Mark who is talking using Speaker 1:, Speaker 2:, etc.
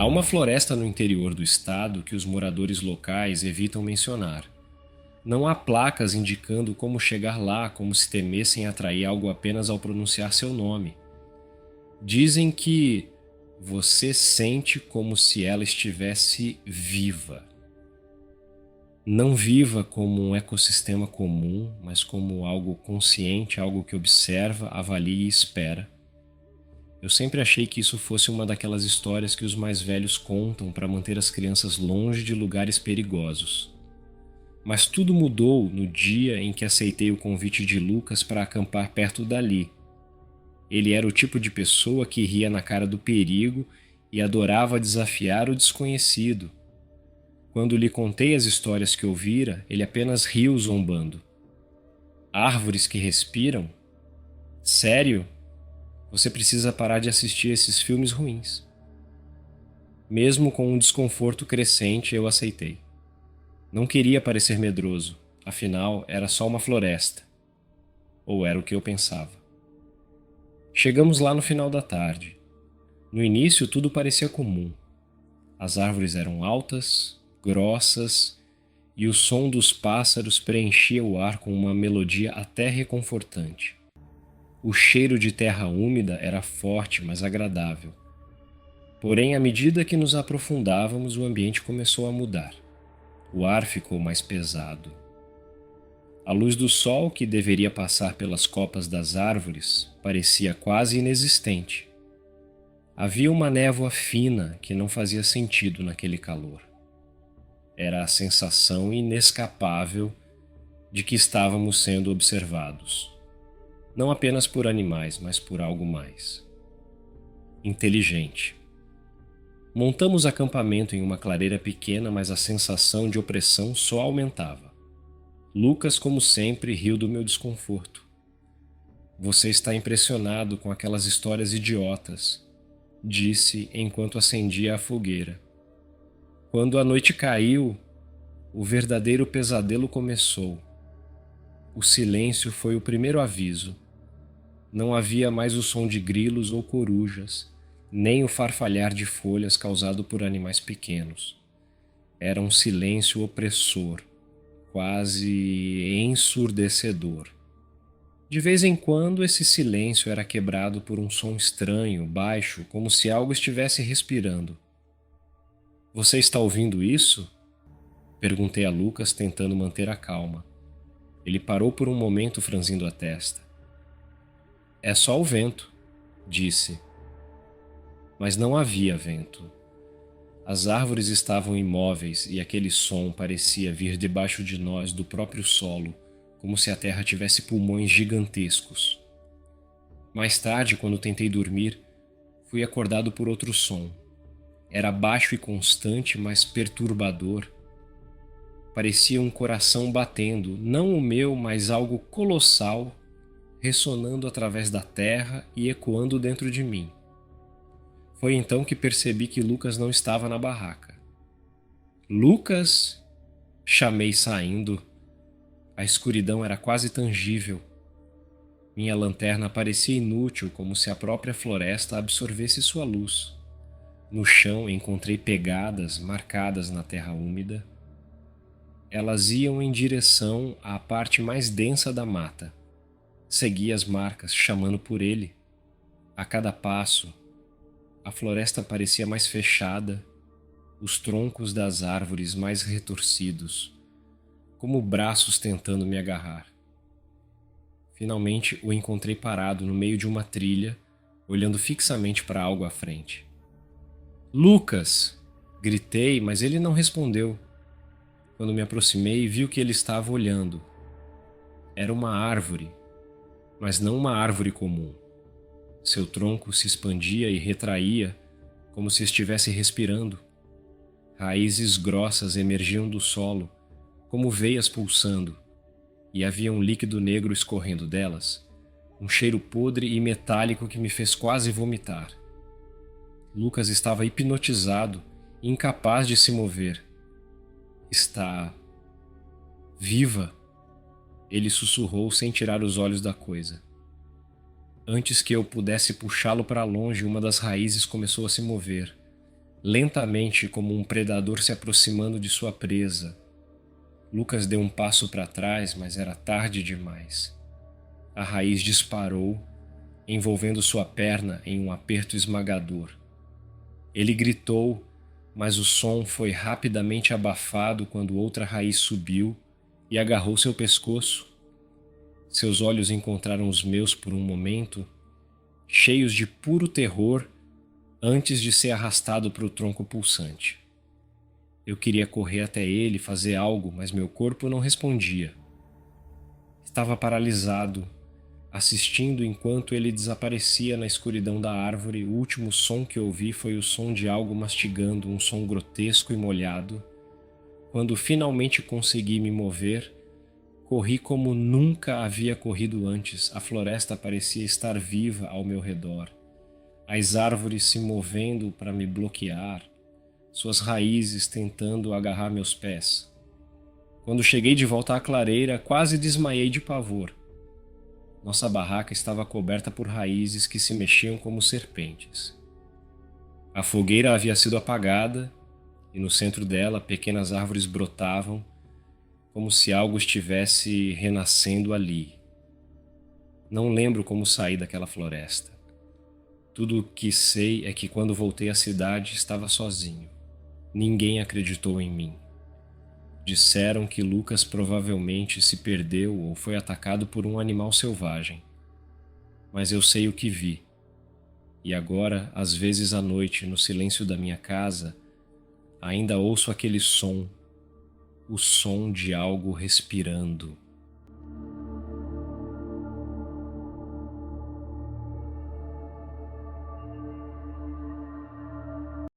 Speaker 1: Há uma floresta no interior do estado que os moradores locais evitam mencionar. Não há placas indicando como chegar lá, como se temessem atrair algo apenas ao pronunciar seu nome. Dizem que você sente como se ela estivesse viva. Não viva como um ecossistema comum, mas como algo consciente, algo que observa, avalia e espera. Eu sempre achei que isso fosse uma daquelas histórias que os mais velhos contam para manter as crianças longe de lugares perigosos. Mas tudo mudou no dia em que aceitei o convite de Lucas para acampar perto dali. Ele era o tipo de pessoa que ria na cara do perigo e adorava desafiar o desconhecido. Quando lhe contei as histórias que ouvira, ele apenas riu zombando. Árvores que respiram? Sério? Você precisa parar de assistir esses filmes ruins. Mesmo com um desconforto crescente, eu aceitei. Não queria parecer medroso, afinal, era só uma floresta. Ou era o que eu pensava. Chegamos lá no final da tarde. No início, tudo parecia comum. As árvores eram altas, grossas, e o som dos pássaros preenchia o ar com uma melodia até reconfortante. O cheiro de terra úmida era forte, mas agradável. Porém, à medida que nos aprofundávamos, o ambiente começou a mudar. O ar ficou mais pesado. A luz do sol, que deveria passar pelas copas das árvores, parecia quase inexistente. Havia uma névoa fina que não fazia sentido naquele calor. Era a sensação inescapável de que estávamos sendo observados. Não apenas por animais, mas por algo mais. Inteligente. Montamos acampamento em uma clareira pequena, mas a sensação de opressão só aumentava. Lucas, como sempre, riu do meu desconforto. Você está impressionado com aquelas histórias idiotas, disse enquanto acendia a fogueira. Quando a noite caiu, o verdadeiro pesadelo começou. O silêncio foi o primeiro aviso. Não havia mais o som de grilos ou corujas, nem o farfalhar de folhas causado por animais pequenos. Era um silêncio opressor, quase ensurdecedor. De vez em quando, esse silêncio era quebrado por um som estranho, baixo, como se algo estivesse respirando. Você está ouvindo isso? Perguntei a Lucas, tentando manter a calma. Ele parou por um momento, franzindo a testa. É só o vento, disse. Mas não havia vento. As árvores estavam imóveis e aquele som parecia vir debaixo de nós do próprio solo, como se a terra tivesse pulmões gigantescos. Mais tarde, quando tentei dormir, fui acordado por outro som. Era baixo e constante, mas perturbador. Parecia um coração batendo, não o meu, mas algo colossal, ressonando através da terra e ecoando dentro de mim. Foi então que percebi que Lucas não estava na barraca. Lucas! Chamei saindo. A escuridão era quase tangível. Minha lanterna parecia inútil, como se a própria floresta absorvesse sua luz. No chão encontrei pegadas marcadas na terra úmida. Elas iam em direção à parte mais densa da mata. Segui as marcas, chamando por ele. A cada passo, a floresta parecia mais fechada, os troncos das árvores mais retorcidos, como braços tentando me agarrar. Finalmente o encontrei parado no meio de uma trilha, olhando fixamente para algo à frente. Lucas! Gritei, mas ele não respondeu. Quando me aproximei, vi o que ele estava olhando. Era uma árvore, mas não uma árvore comum. Seu tronco se expandia e retraía, como se estivesse respirando. Raízes grossas emergiam do solo, como veias pulsando, e havia um líquido negro escorrendo delas, um cheiro podre e metálico que me fez quase vomitar. Lucas estava hipnotizado, incapaz de se mover. Está viva? Ele sussurrou sem tirar os olhos da coisa. Antes que eu pudesse puxá-lo para longe, uma das raízes começou a se mover, lentamente como um predador se aproximando de sua presa. Lucas deu um passo para trás, mas era tarde demais. A raiz disparou, envolvendo sua perna em um aperto esmagador. Ele gritou, mas o som foi rapidamente abafado quando outra raiz subiu e agarrou seu pescoço. Seus olhos encontraram os meus por um momento, cheios de puro terror, antes de ser arrastado para o tronco pulsante. Eu queria correr até ele e fazer algo, mas meu corpo não respondia. Estava paralisado, assistindo enquanto ele desaparecia na escuridão da árvore. O último som que ouvi foi o som de algo mastigando, um som grotesco e molhado. Quando finalmente consegui me mover, corri como nunca havia corrido antes. A floresta parecia estar viva ao meu redor. As árvores se movendo para me bloquear, suas raízes tentando agarrar meus pés. Quando cheguei de volta à clareira, quase desmaiei de pavor. Nossa barraca estava coberta por raízes que se mexiam como serpentes. A fogueira havia sido apagada e no centro dela pequenas árvores brotavam, como se algo estivesse renascendo ali. Não lembro como saí daquela floresta. Tudo o que sei é que quando voltei à cidade estava sozinho. Ninguém acreditou em mim. Disseram que Lucas provavelmente se perdeu ou foi atacado por um animal selvagem. Mas eu sei o que vi. E agora, às vezes à noite, no silêncio da minha casa, ainda ouço aquele som, o som de algo respirando.